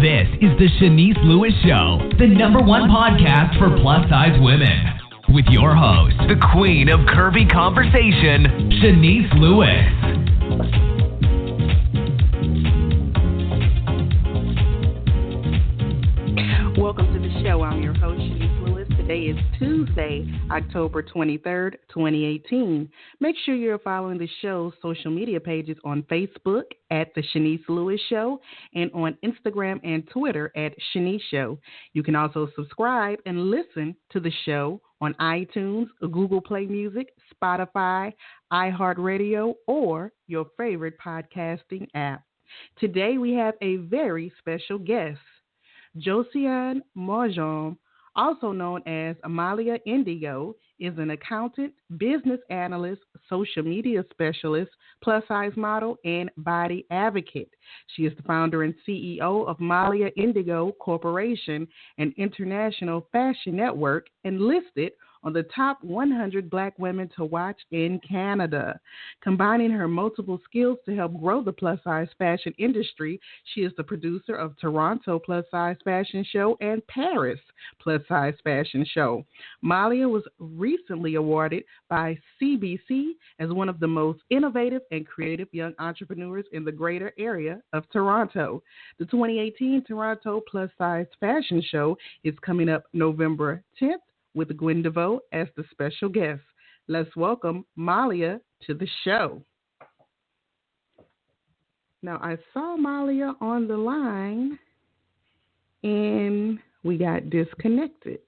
This is the Shanice Lewis Show, the number one podcast for plus-size women. With your host, the queen of curvy conversation, Shanice Lewis. Welcome to the show. I'm your host, Shanice Lewis. Today is Tuesday, October 23rd, 2018. Make sure you're following the show's social media pages on Facebook at The Shanice Lewis Show and on Instagram and Twitter at Shanice Show. You can also subscribe and listen to the show on iTunes, Google Play Music, Spotify, iHeartRadio, or your favorite podcasting app. Today we have a very special guest. Josiane Marjam, also known as Malia Indigo, is an accountant, business analyst, social media specialist, plus-size model, and body advocate. She is the founder and CEO of Malia Indigo Corporation, an international fashion network, and listed on the top 100 Black women to watch in Canada. Combining her multiple skills to help grow the plus-size fashion industry, she is the producer of Toronto Plus-Size Fashion Show and Paris Plus-Size Fashion Show. Malia was recently awarded by CBC as one of the most innovative and creative young entrepreneurs in the greater area of Toronto. The 2018 Toronto Plus-Size Fashion Show is coming up November 10th, with Gwen DeVoe as the special guest. Let's welcome Malia to the show. Now, I saw Malia on the line, and we got disconnected.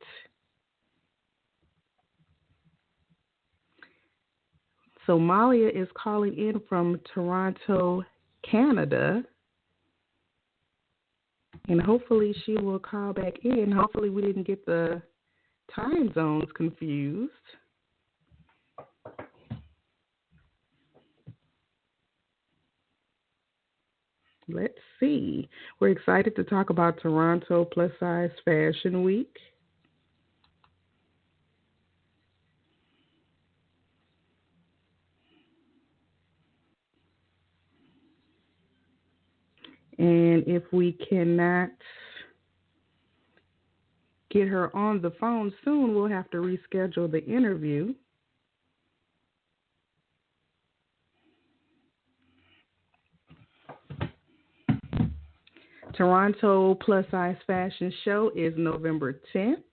So Malia is calling in from Toronto, Canada, and hopefully she will call back in. Hopefully we didn't get the time zones confused. Let's see. We're excited to talk about Toronto Plus Size Fashion Week. And if we cannot get her on the phone soon, we'll have to reschedule the interview. Toronto Plus Size Fashion Show is November 10th.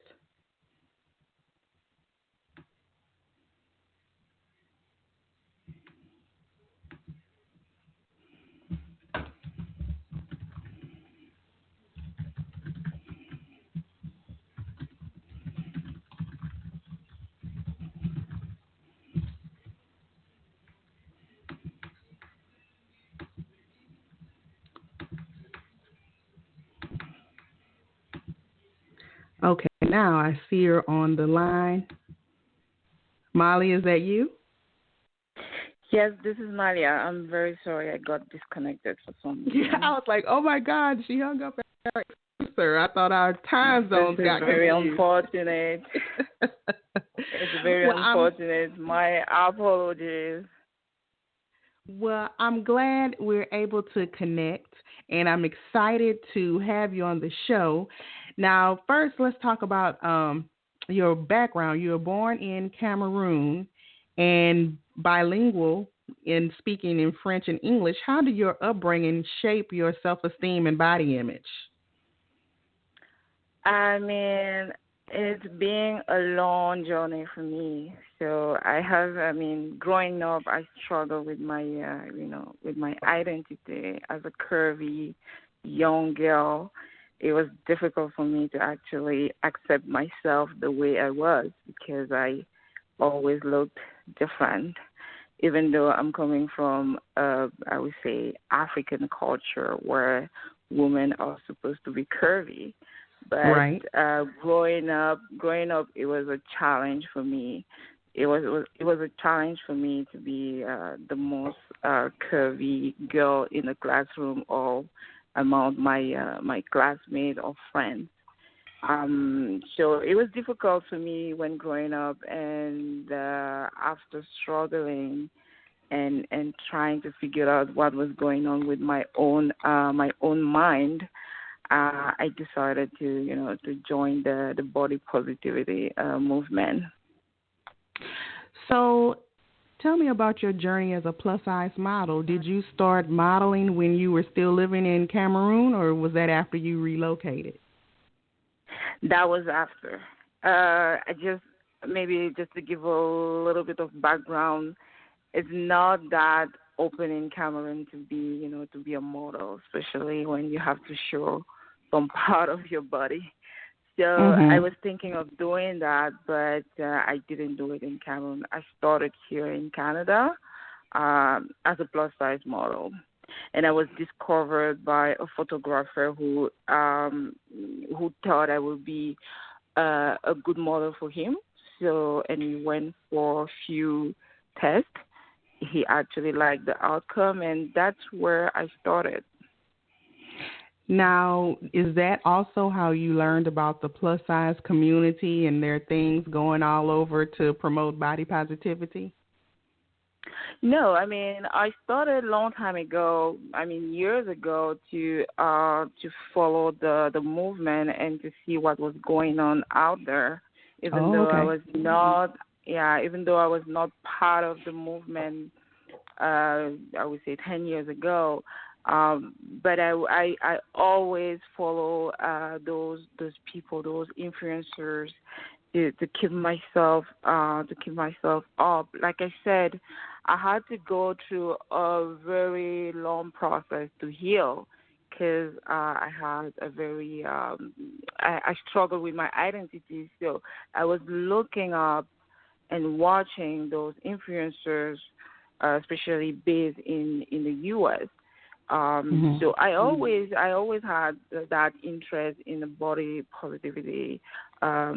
Okay, now I see her on the line. Molly, is that you? Yes, this is Malia. I'm very sorry I got disconnected for some reason. Yeah, I was like, oh my God, she hung up at our producer. I thought our time zones got confused. Very unfortunate. It's very unfortunate. My apologies. Well, I'm glad we're able to connect, and I'm excited to have you on the show. Now, first, let's talk about your background. You were born in Cameroon and bilingual in speaking in French and English. How did your upbringing shape your self-esteem and body image? I mean, it's been a long journey for me. So growing up, I struggled with my, with my identity as a curvy young girl. It was difficult for me to actually accept myself the way I was because I always looked different, even though I'm coming from, I would say, African culture where women are supposed to be curvy. But right. Growing up, it was a challenge for me. It was a challenge for me to be the most curvy girl in the classroom or among my classmates or friends. So it was difficult for me when growing up, and after struggling and trying to figure out what was going on with my own mind, I decided to join the body positivity movement. So, tell me about your journey as a plus size model. Did you start modeling when you were still living in Cameroon, or was that after you relocated? That was after. I just maybe just to give a little bit of background. It's not that open in Cameroon to be a model, especially when you have to show some part of your body. So I was thinking of doing that, but I didn't do it in Cameroon. I started here in Canada as a plus size model, and I was discovered by a photographer who thought I would be a good model for him. So, and we went for a few tests. He actually liked the outcome, and that's where I started. Now, is that also how you learned about the plus size community and there are things going all over to promote body positivity? No, I mean, I started a long time ago. I mean, years ago to follow the movement and to see what was going on out there. Even though I was not, even though I was not part of the movement, I would say 10 years ago. But I always follow those people, those influencers, to keep myself up. Like I said, I had to go through a very long process to heal because I had a very I struggled with my identity. So I was looking up and watching those influencers, especially based in the U.S. So I always had that interest in the body positivity. I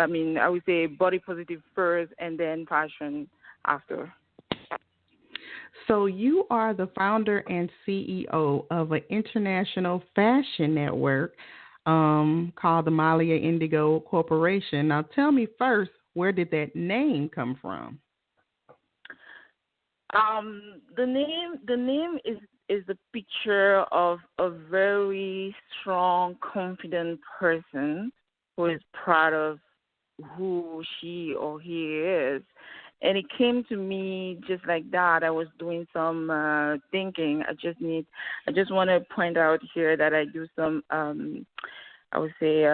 mean, I would say body positive first and then fashion after. So you are the founder and CEO of an international fashion network called the Malia Indigo Corporation. Now tell me first, where did that name come from? The name is the picture of a very strong, confident person who is proud of who she or he is. And it came to me just like that. I was doing some thinking. I just want to point out here that I do some, I would say,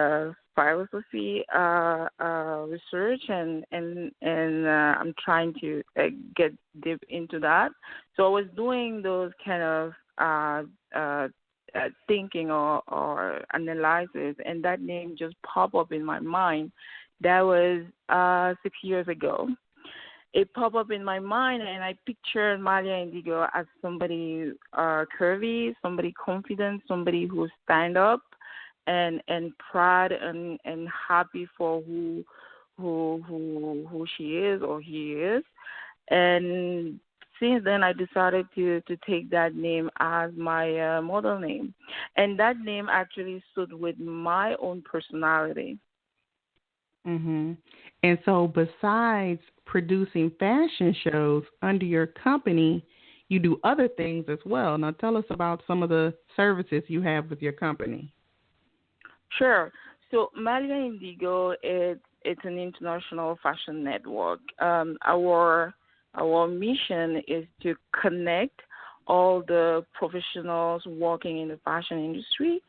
philosophy research, and I'm trying to get deep into that. So I was doing those kind of thinking or analysis, and that name just popped up in my mind. That was 6 years ago. It popped up in my mind, and I pictured Malia Indigo as somebody curvy, somebody confident, somebody who stand up and proud and happy for who she is or he is. And since then, I decided to take that name as my model name, and that name actually stood with my own personality. And so besides producing fashion shows under your company, you do other things as well. Now tell us about some of the services you have with your company. Sure. So Malia Indigo, it's an international fashion network. Our mission is to connect all the professionals working in the fashion industry,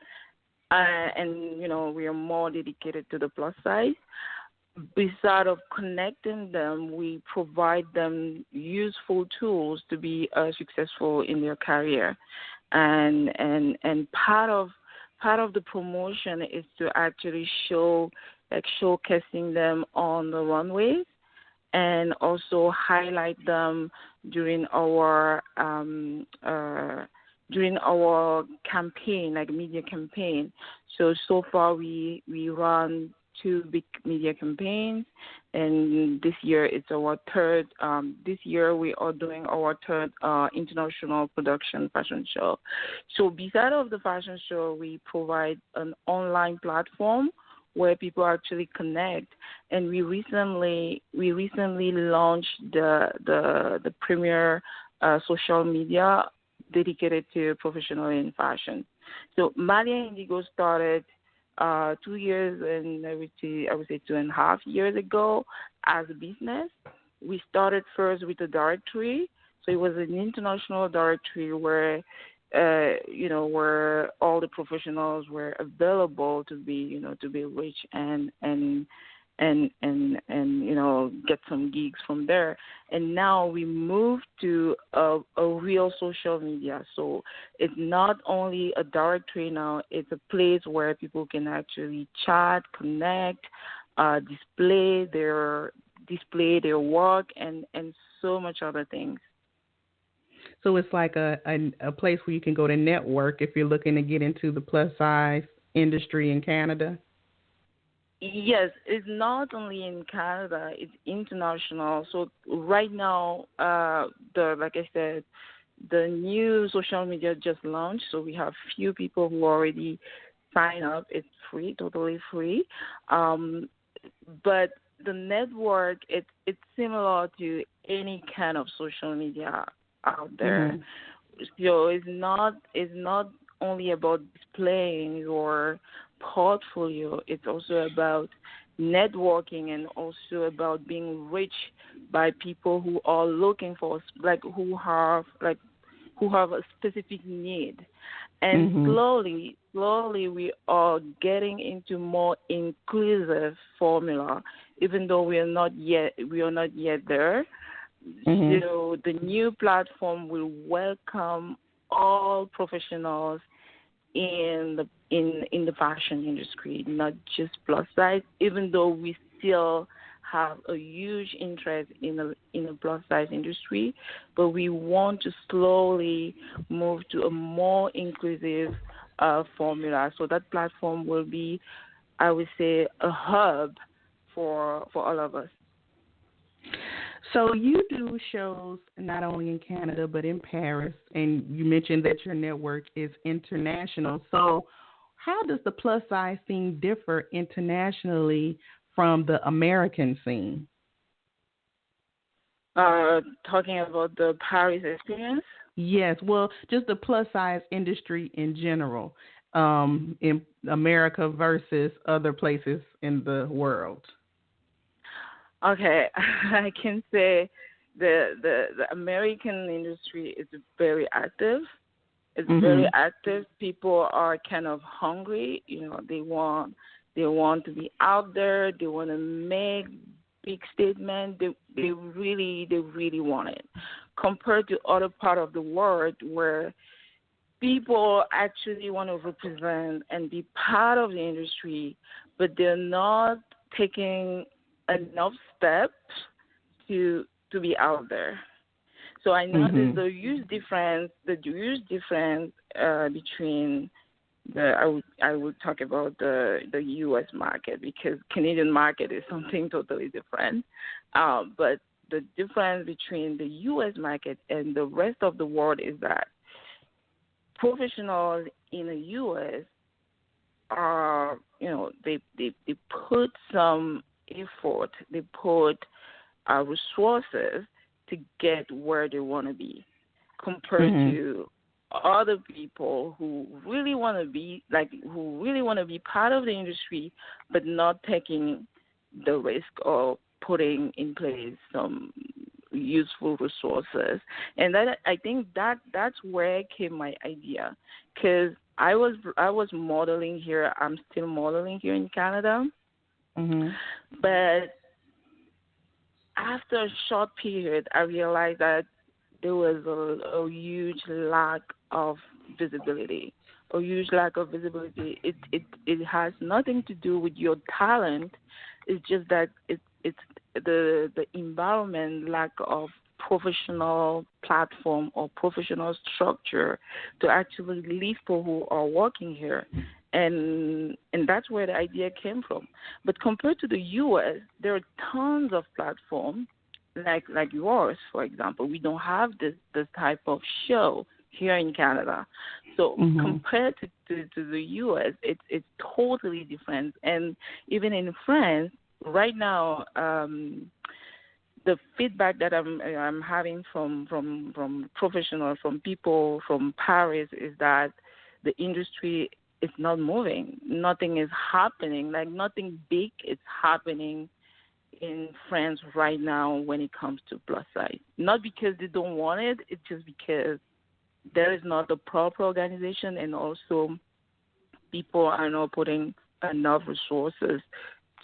and we are more dedicated to the plus size. Besides of connecting them, we provide them useful tools to be successful in their career, and part of the promotion is to actually showcasing them on the runways, and also highlight them during our campaign, like media campaign. So far we run 2 big media campaigns, and this year it's our third. This year we are doing our third international production fashion show. So besides of the fashion show, we provide an online platform where people actually connect, and we recently launched the premier social media dedicated to professional in fashion. So Malia Indigo started 2 years and I would say 2.5 years ago as a business. We started first with a directory. So it was an international directory where where all the professionals were available to be rich and get some gigs from there. And now we moved to a real social media. So it's not only a directory now, it's a place where people can actually chat, connect, display their work and so much other things. So it's like a place where you can go to network if you're looking to get into the plus size industry in Canada? Yes, it's not only in Canada, it's international. So right now, like I said, the new social media just launched. So we have few people who already sign up. It's free, totally free. But the network, it's similar to any kind of social media out there. Mm-hmm. So it's not only about displaying your portfolio. It's also about networking and also about being reached by people who are looking for who have a specific need. And mm-hmm. slowly we are getting into more inclusive formula, even though we are not yet there. Mm-hmm. So the new platform will welcome all professionals in the fashion industry, not just plus size, even though we still have a huge interest in the plus size industry, but we want to slowly move to a more inclusive formula. So that platform will be, I would say, a hub for all of us. So you do shows not only in Canada but in Paris, and you mentioned that your network is international. So how does the plus size scene differ internationally from the American scene? Talking about the Paris experience? Yes, well, just the plus size industry in general, in America versus other places in the world. Okay, I can say the American industry is very active. It's mm-hmm. very active. People are kind of hungry. They want to be out there. They want to make big statements. They really want it. Compared to other part of the world where people actually want to represent and be part of the industry, but they're not taking enough steps to be out there. So I noticed mm-hmm. the huge difference between I would talk about the U.S. market, because Canadian market is something totally different. But the difference between the U.S. market and the rest of the world is that professionals in the U.S. are, they put some effort, they put resources to get where they want to be, compared mm-hmm. to other people who really want to be part of the industry, but not taking the risk of putting in place some useful resources. And that, I think that's where came my idea, because I was modeling here. I'm still modeling here in Canada. Mm-hmm. But after a short period, I realized that there was a huge lack of visibility. It has nothing to do with your talent. It's just that it's the environment, lack of professional platform or professional structure to actually lead people who are working here. And that's where the idea came from. But compared to the U.S., there are tons of platforms like yours, for example. We don't have this type of show here in Canada. So mm-hmm. compared to the U.S., it's totally different. And even in France, right now, the feedback that I'm having from professionals, from people from Paris, is that the industry is not moving. Nothing is happening. Like nothing big is happening in France right now when it comes to plus size. Not because they don't want it. It's just because there is not a proper organization, and also people are not putting enough resources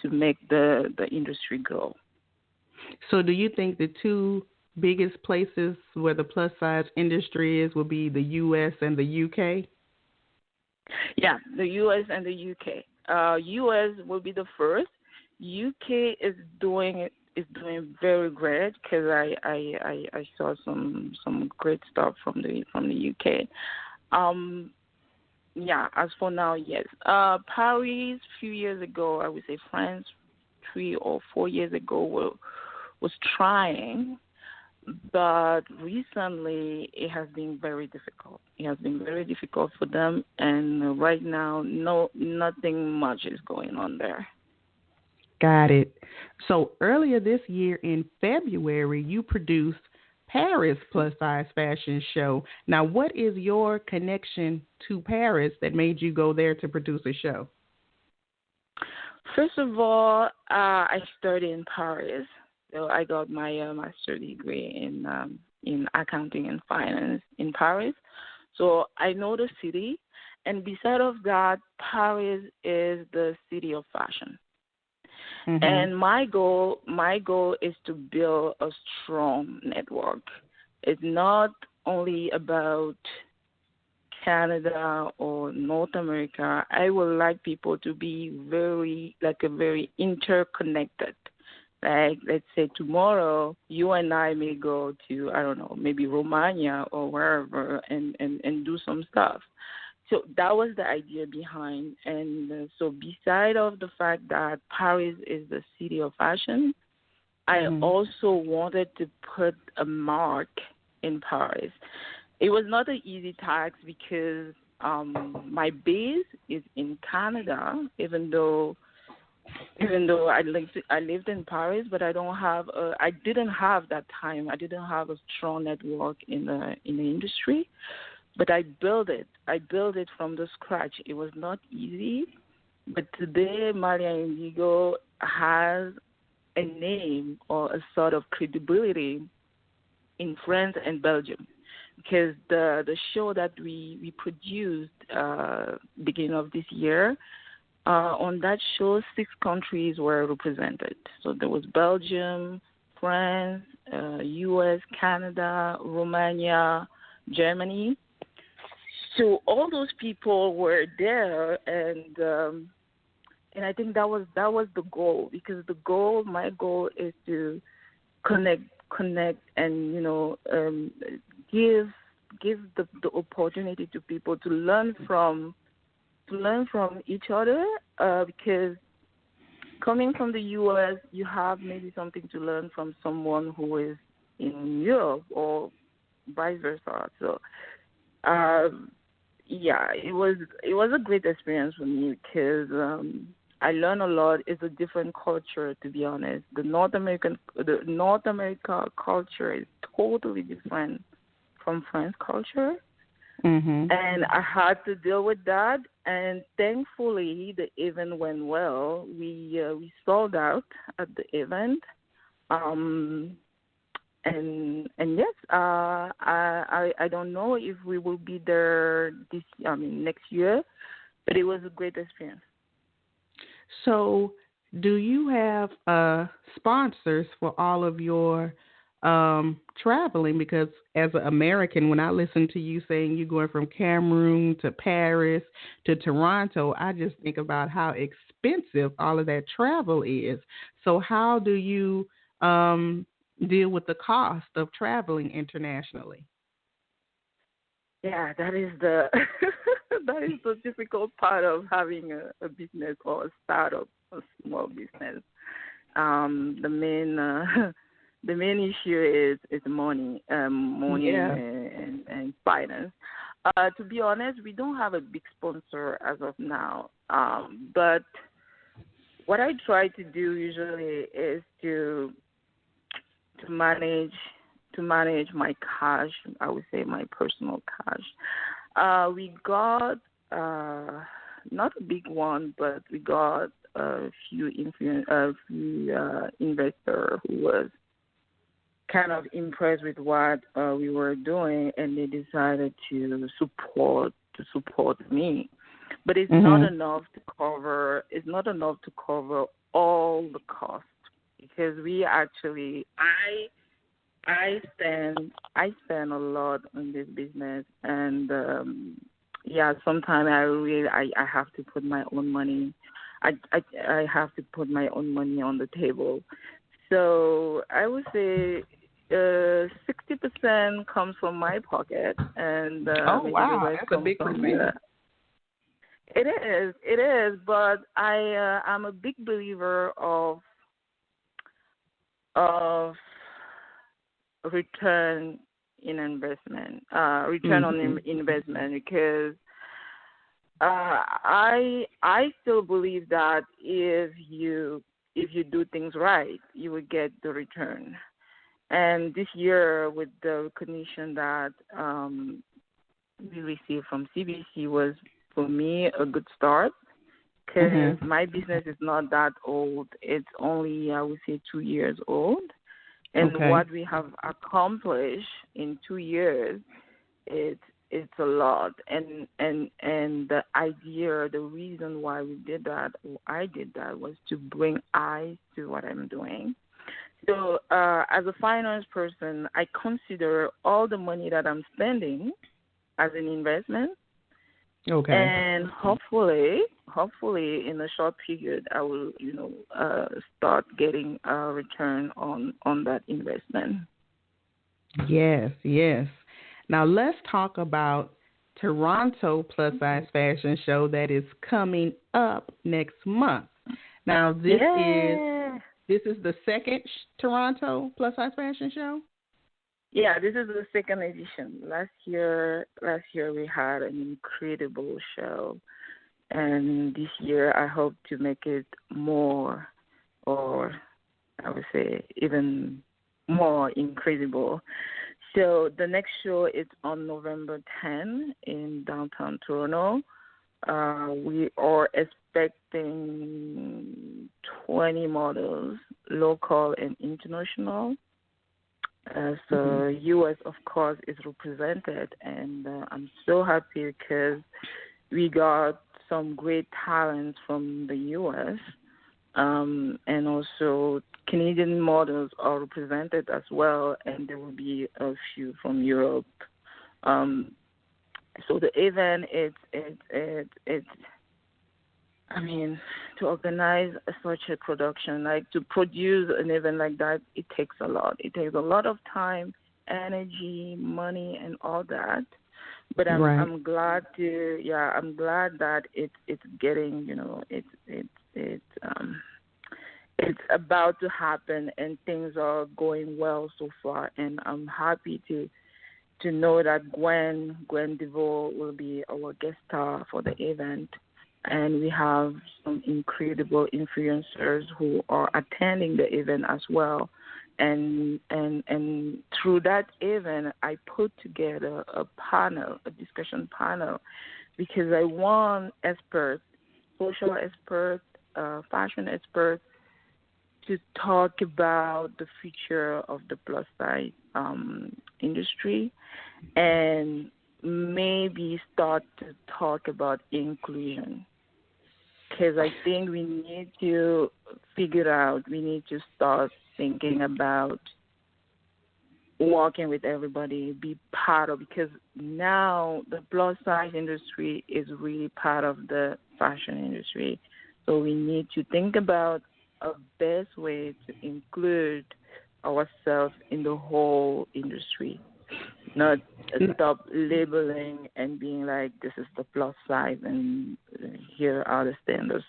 to make the industry grow. So do you think the two biggest places where the plus size industry is would be the U.S. and the U.K.? Yeah, the U.S. and the U.K. U.S. will be the first. U.K. is doing very great because I saw some great stuff from the U.K. Yeah, as for now, yes. Paris, few years ago, I would say France, 3 or 4 years ago, was trying, but recently it has been very difficult. It has been very difficult for them, and right now, nothing much is going on there. Got it. So earlier this year in February, you produced Paris Plus Size Fashion Show. Now, what is your connection to Paris that made you go there to produce a show? First of all, I studied in Paris. So I got my master's degree in accounting and finance in Paris. So I know the city, and beside of that, Paris is the city of fashion. Mm-hmm. And my goal is to build a strong network. It's not only about Canada or North America. I would like people to be very interconnected. Like, let's say tomorrow, you and I may go to, I don't know, maybe Romania or wherever and do some stuff. So that was the idea behind. And so beside of the fact that Paris is the city of fashion, I also wanted to put a mark in Paris. It was not an easy task because my base is in Canada, even though I lived in Paris, but I didn't have that time. I didn't have a strong network in the industry, but I built it. I built it from the scratch. It was not easy, but today Malia Indigo has a name or a sort of credibility in France and Belgium, because the show that we produced beginning of this year, on that show, 6 countries were represented. So there was Belgium, France, U.S., Canada, Romania, Germany. So all those people were there, and I think that was the goal, because my goal is to connect, and give the opportunity to people to learn from each other, because coming from the U.S., you have maybe something to learn from someone who is in Europe or vice versa. So, it was a great experience for me, because I learned a lot. It's a different culture, to be honest. The North America culture is totally different from French culture. Mm-hmm. And I had to deal with that, and thankfully the event went well. We sold out at the event, and yes, I don't know if we will be there next year, but it was a great experience. So, do you have sponsors for all of your traveling? Because as an American, when I listen to you saying you're going from Cameroon to Paris to Toronto, I just think about how expensive all of that travel is. So how do you deal with the cost of traveling internationally? Yeah, that is the difficult part of having a business or a startup, a small business. The main issue is money, and finance. To be honest, we don't have a big sponsor as of now. But what I try to do usually is to to manage my cash. I would say my personal cash. We got not a big one, but we got a few investor who was kind of impressed with what we were doing, and they decided to support me. But it's not enough to cover. It's not enough to cover all the costs, because we actually I spend a lot on this business, and sometimes I have to put my own money. I have to put my own money on the table. So I would say 60% comes from my pocket, and maybe the rest that's comes a big from percentage. It is, but I'm a big believer of return in investment, return on investment, because I still believe that if you do things right, you will get the return. And this year, with the recognition that we received from CBC, was for me a good start, because my business is not that old. It's only, I would say, 2 years old. And what we have accomplished in 2 years, it's a lot. And the idea, the reason why we did that, or I did that, was to bring eyes to what I'm doing. So as a finance person, I consider all the money that I'm spending as an investment. Okay. And hopefully, in a short period, I will, start getting a return on that investment. Yes. Now let's talk about Toronto Plus Size Fashion Show that is coming up next month. Now this is the second Toronto Plus Size Fashion Show. Yeah, this is the second edition. Last year we had an incredible show, and this year I hope to make it more, or I would say even more incredible. So the next show is on November 10 in downtown Toronto. We are expecting 20 models, local and international. So U.S., of course, is represented, and I'm so happy because we got some great talents from the U.S., and also Canadian models are represented as well, and there will be a few from Europe. So the event, it's to organize such a production, like to produce an event like that, it takes a lot. It takes a lot of time, energy, money, and all that. But I'm glad that it's getting, it's about to happen, and things are going well so far. And I'm happy to know that Gwen DeVoe will be our guest star for the event. And we have some incredible influencers who are attending the event as well. And through that event, I put together a discussion panel, because I want experts, social experts, fashion experts, to talk about the future of the plus size industry, and maybe start to talk about inclusion. Because I think we need to start thinking about working with everybody, be part of, because now the plus size industry is really part of the fashion industry. So we need to think about a best way to include ourselves in the whole industry, not stop labeling and being like, this is the plus size and here are the standard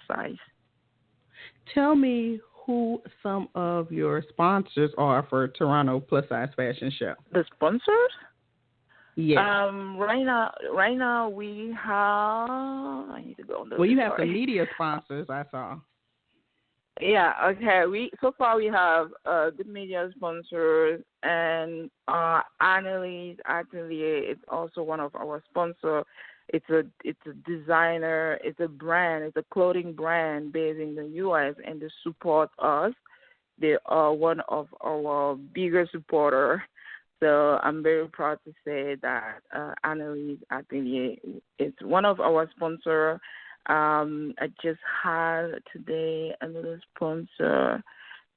size. Tell me who some of your sponsors are for Toronto Plus Size Fashion Show. The sponsors? Yes. Right now we have. I need to go on the. Well, you have some media sponsors, I saw. Yeah, okay. We so far we have the media sponsors and Annalise Atelier is also one of our sponsors. It's a designer, it's a brand, it's a clothing brand based in the US and they support us. They are one of our bigger supporter. So I'm very proud to say that Annalise Atelier is one of our sponsor. I just had today another sponsor.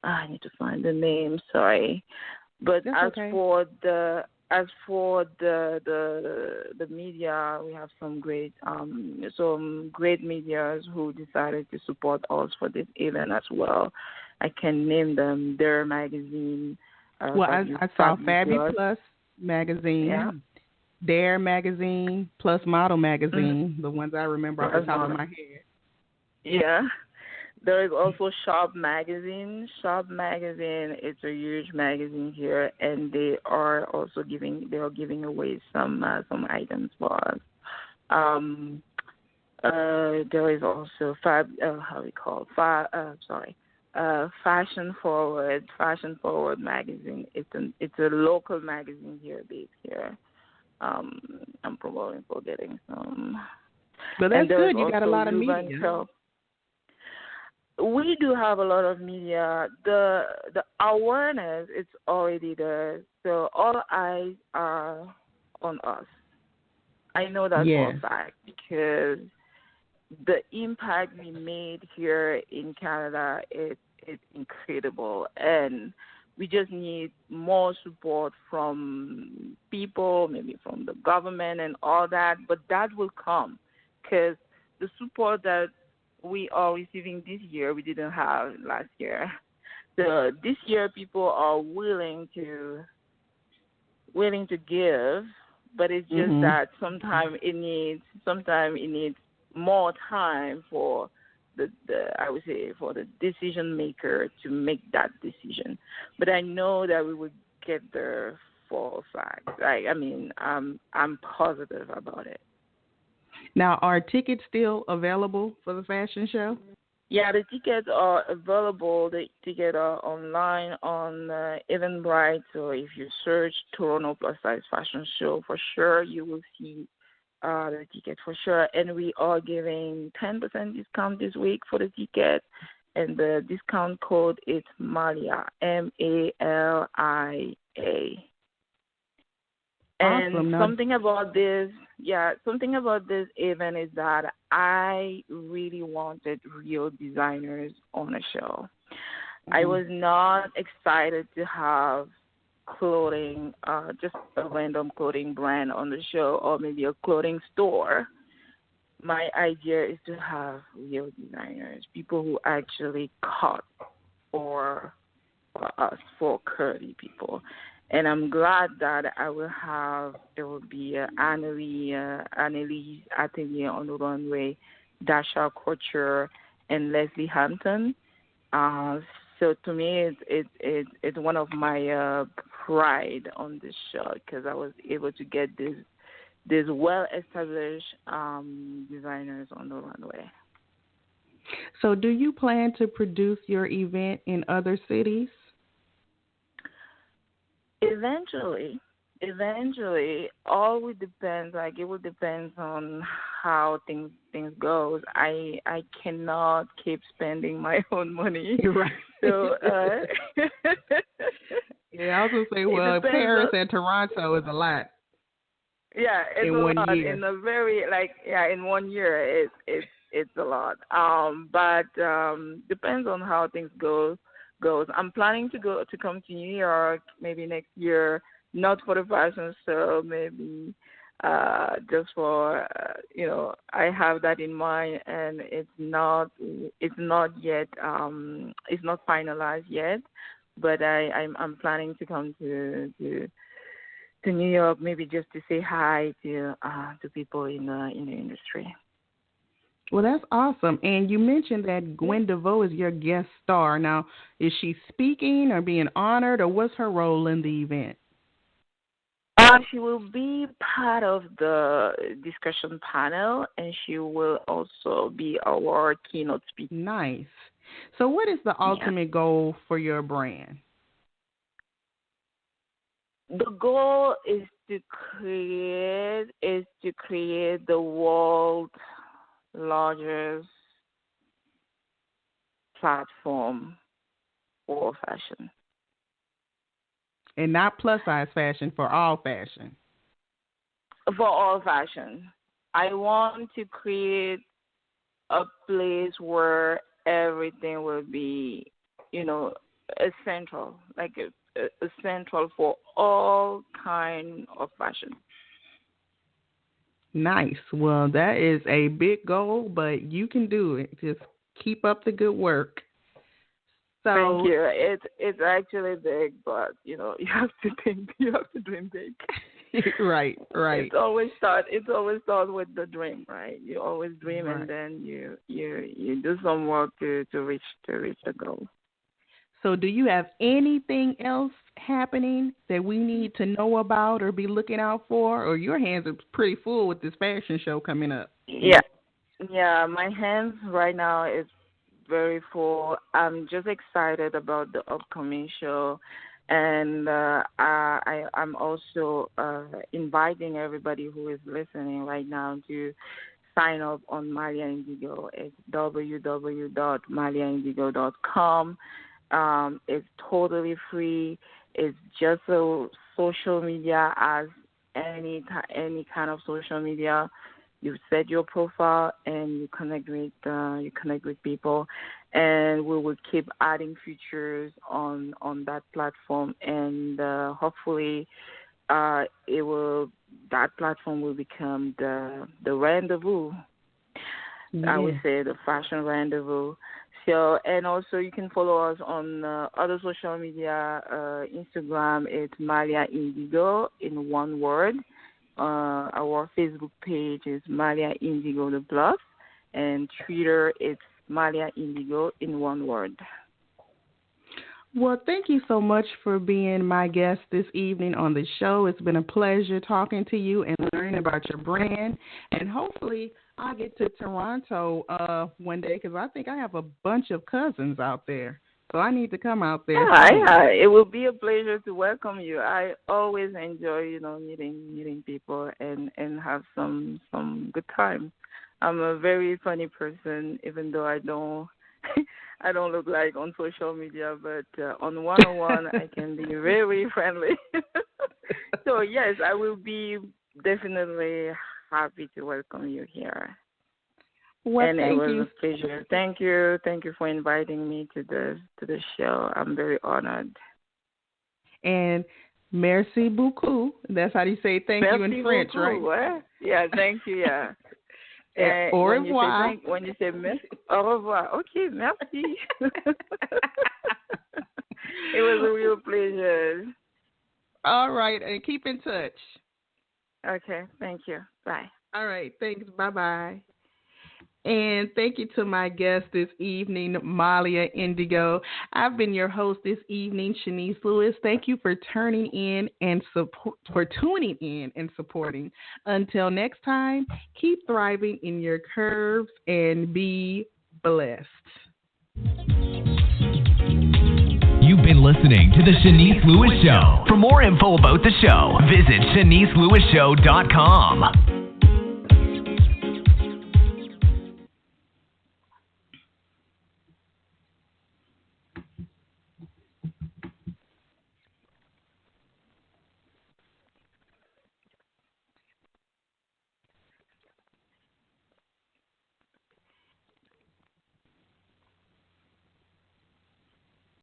I need to find the name. Sorry, but That's okay. as for the media, we have some great medias who decided to support us for this event as well. I can name them. Their magazine. Well, I saw Fabi Plus. Plus Yeah. magazine, Dare magazine, Plus Model Mhm. magazine, the ones I remember off the top of my head. Yeah. There is also Shop Magazine. Shop Magazine is a huge magazine here, and they are giving away some items for us. Um, there is also how we call it? Fashion Forward magazine. It's a local magazine here based here. Um, I'm probably forgetting some. But And that's there is good. You got a also lot of Luban media. Help. We do have a lot of media. The awareness is already there, so all eyes are on us. I know that for a Yes. fact because the impact we made here in Canada is incredible, and we just need more support from people, maybe from the government and all that. But that will come because the support that we are receiving this year we didn't have last year. So this year people are willing to give, but it's just Mhm. that sometimes it needs more time for the I would say for the decision maker to make that decision. But I know that we would get there for a fact. I'm positive about it. Now, are tickets still available for the fashion show? Yeah, the tickets are available. The tickets are online on Eventbrite. So if you search Toronto Plus Size Fashion Show, for sure you will see the ticket for sure. And we are giving 10% discount this week for the ticket. And the discount code is Malia, Malia. And Awesome. Now, something about this event is that I really wanted real designers on a show. I mhm. was not excited to have clothing, just a random clothing brand on the show or maybe a clothing store. My idea is to have real designers, people who actually cut for us, for curly people. And I'm glad that there will be Annalise Atelier on the runway, Dasha Couture, and Leslie Hampton. Uh, so to me, it's one of my pride on this show because I was able to get these well established designers on the runway. So, do you plan to produce your event in other cities? Eventually, all will depend. Like it will depend on how things goes. I cannot keep spending my own money, You're right. so Yeah, I was gonna say, it well, depends. Paris and Toronto is a lot Yeah, it's in a one lot year. in a very in 1 year it's a lot. But depends on how things goes. I'm planning to come to New York maybe next year, not for the fashion show, maybe just for I have that in mind, and it's not yet it's not finalized yet, but I'm planning to come to New York, maybe just to say hi to people in the industry. Well, that's awesome. And you mentioned that Gwen DeVoe is your guest star. Now, is she speaking or being honored, or what's her role in the event? She will be part of the discussion panel, and she will also be our keynote speaker. Nice. So what is the ultimate goal for your brand? The goal is to create the world's largest platform for fashion. And not plus size fashion, for all fashion. For all fashion. I want to create a place where everything will be, essential, like essential for all kind of fashion. Nice. Well, that is a big goal, but you can do it. Just keep up the good work. So, thank you. It's actually big, but you have to dream big. Right. It always starts with the dream, right? You always dream, right. And then you do some work to reach the goal. So, do you have anything else happening that we need to know about or be looking out for, or your hands are pretty full with this fashion show coming up? Yeah. My hands right now is very full. I'm just excited about the upcoming show, and I'm also inviting everybody who is listening right now to sign up on Malia Indigo. It's www.maliaindigo.com. It's totally free. It's just a social media as any kind of social media. You set your profile and you connect with people, and we will keep adding features on that platform, and hopefully that platform will become the rendezvous. Yeah. I would say the fashion rendezvous. So, and also you can follow us on other social media. Instagram, it's Malia Indigo in one word. Our Facebook page is Malia Indigo the Plus, and Twitter it's Malia Indigo in one word. Well, thank you so much for being my guest this evening on the show. It's been a pleasure talking to you and learning about your brand. And hopefully I'll get to Toronto one day, because I think I have a bunch of cousins out there. So I need to come out there. Yeah, it will be a pleasure to welcome you. I always enjoy, meeting people and have some good time. I'm a very funny person, even though I don't I don't look like on social media, but on one-on-one I can be very friendly. So yes, I will be definitely happy to welcome you here. Well, and thank it was you. a pleasure. Thank you for inviting me to the show. I'm very honored. And merci beaucoup. That's how you say thank you in French, beaucoup, right? Yeah, thank you. Yeah. Au revoir. When you say merci, au revoir. Okay, merci. It was a real pleasure. All right, and keep in touch. Okay, thank you. Bye. All right, thanks. Bye-bye. And thank you to my guest this evening, Malia Indigo. I've been your host this evening, Shanice Lewis. Thank you for tuning in and tuning in and supporting. Until next time, keep thriving in your curves and be blessed. You've been listening to The Shanice Lewis Show. For more info about the show, visit ShaniceLewisShow.com.